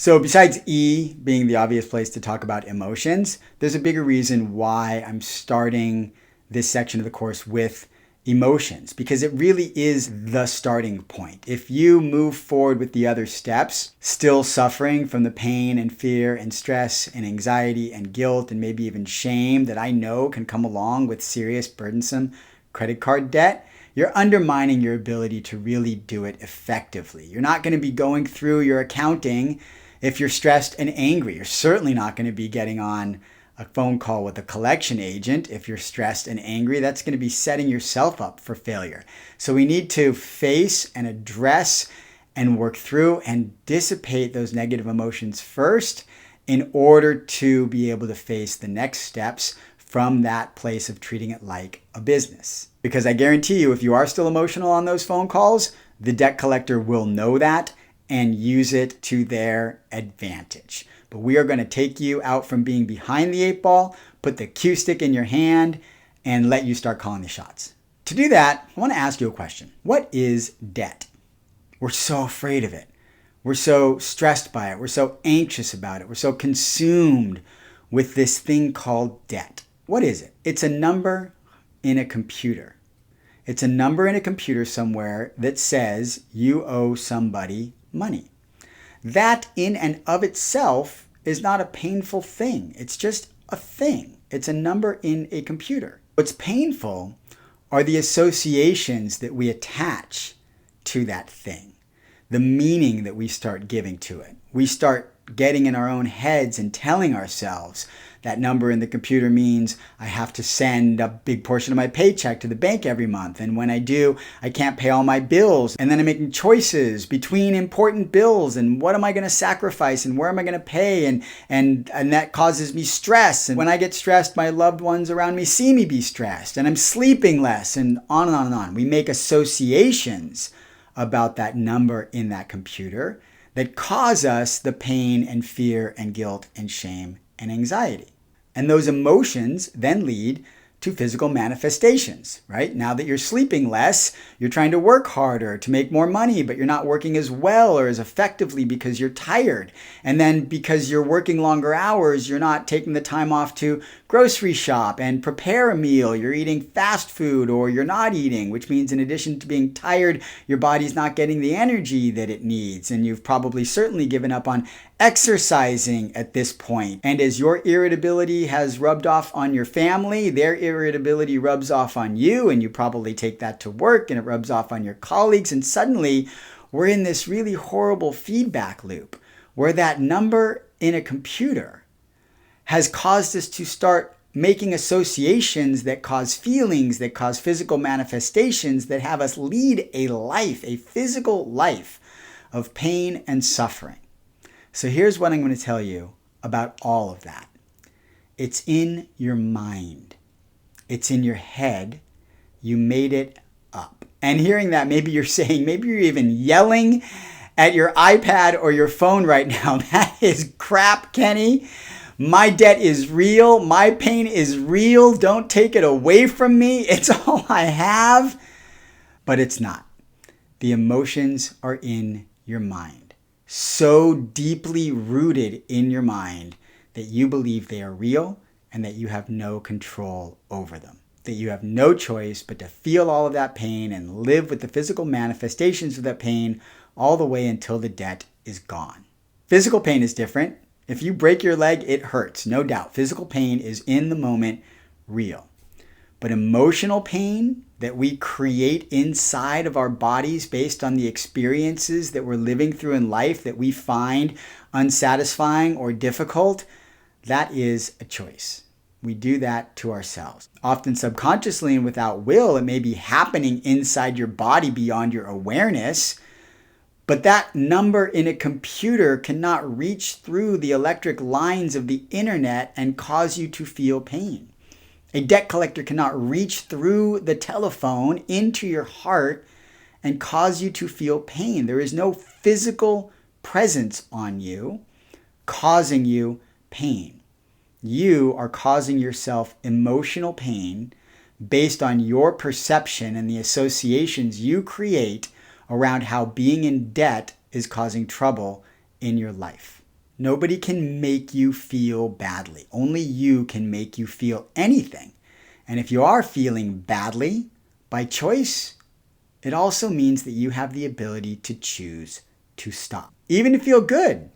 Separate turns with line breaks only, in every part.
So besides E being the obvious place to talk about emotions, there's a bigger reason why I'm starting this section of the course with emotions, because it really is the starting point. If you move forward with the other steps, still suffering from the pain and fear and stress and anxiety and guilt and maybe even shame that I know can come along with serious, burdensome credit card debt, you're undermining your ability to really do it effectively. You're not going to be going through your accounting if you're stressed and angry. You're certainly not going to be getting on a phone call with a collection agent if you're stressed and angry. That's going to be setting yourself up for failure. So we need to face and address and work through and dissipate those negative emotions first in order to be able to face the next steps from that place of treating it like a business. Because I guarantee you, if you are still emotional on those phone calls, the debt collector will know that and use it to their advantage. But we are going to take you out from being behind the 8 ball, put the cue stick in your hand, and let you start calling the shots. To do that, I want to ask you a question. What is debt? We're so afraid of it. We're so stressed by it. We're so anxious about it. We're so consumed with this thing called debt. What is it? It's a number in a computer. It's a number in a computer somewhere that says you owe somebody money. That in and of itself is not a painful thing. It's just a thing. It's a number in a computer. What's painful are the associations that we attach to that thing, the meaning that we start giving to it. We start getting in our own heads and telling ourselves that number in the computer means I have to send a big portion of my paycheck to the bank every month. And when I do, I can't pay all my bills. And then I'm making choices between important bills and what am I going to sacrifice and where am I going to pay? And that causes me stress. And when I get stressed, my loved ones around me see me be stressed and I'm sleeping less and on and on and on. We make associations about that number in that computer that cause us the pain and fear and guilt and shame and anxiety. And those emotions then lead to physical manifestations, right? Now that you're sleeping less, you're trying to work harder to make more money, but you're not working as well or as effectively because you're tired. And then because you're working longer hours, you're not taking the time off to grocery shop and prepare a meal. You're eating fast food or you're not eating, which means in addition to being tired, your body's not getting the energy that it needs. And you've probably certainly given up on exercising at this point. And as your irritability has rubbed off on your family, their irritability rubs off on you, and you probably take that to work and it rubs off on your colleagues. And suddenly we're in this really horrible feedback loop where that number in a computer has caused us to start making associations that cause feelings, that cause physical manifestations that have us lead a life, a physical life of pain and suffering. So here's what I'm going to tell you about all of that. It's in your mind. It's in your head. You made it up. And hearing that, maybe you're saying, maybe you're even yelling at your iPad or your phone right now. That is crap, Kenny. My debt is real. My pain is real. Don't take it away from me. It's all I have. But it's not. The emotions are in your mind. So deeply rooted in your mind that you believe they are real and that you have no control over them. That you have no choice but to feel all of that pain and live with the physical manifestations of that pain all the way until the debt is gone. Physical pain is different. If you break your leg, it hurts, no doubt. Physical pain is in the moment real. But emotional pain that we create inside of our bodies based on the experiences that we're living through in life that we find unsatisfying or difficult, that is a choice. We do that to ourselves. Often subconsciously and without will, it may be happening inside your body beyond your awareness, but that number in a computer cannot reach through the electric lines of the internet and cause you to feel pain. A debt collector cannot reach through the telephone into your heart and cause you to feel pain. There is no physical presence on you causing you pain. You are causing yourself emotional pain based on your perception and the associations you create around how being in debt is causing trouble in your life. Nobody can make you feel badly. Only you can make you feel anything. And if you are feeling badly by choice, it also means that you have the ability to choose to stop. Even to feel good.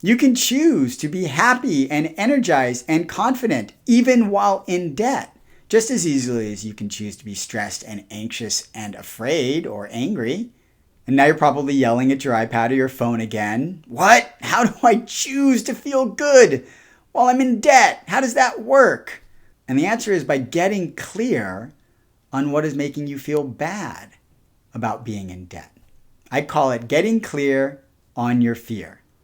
You can choose to be happy and energized and confident even while in debt, just as easily as you can choose to be stressed and anxious and afraid or angry. And now you're probably yelling at your iPad or your phone again. What? How do I choose to feel good while I'm in debt? How does that work? And the answer is by getting clear on what is making you feel bad about being in debt. I call it getting clear on your fear.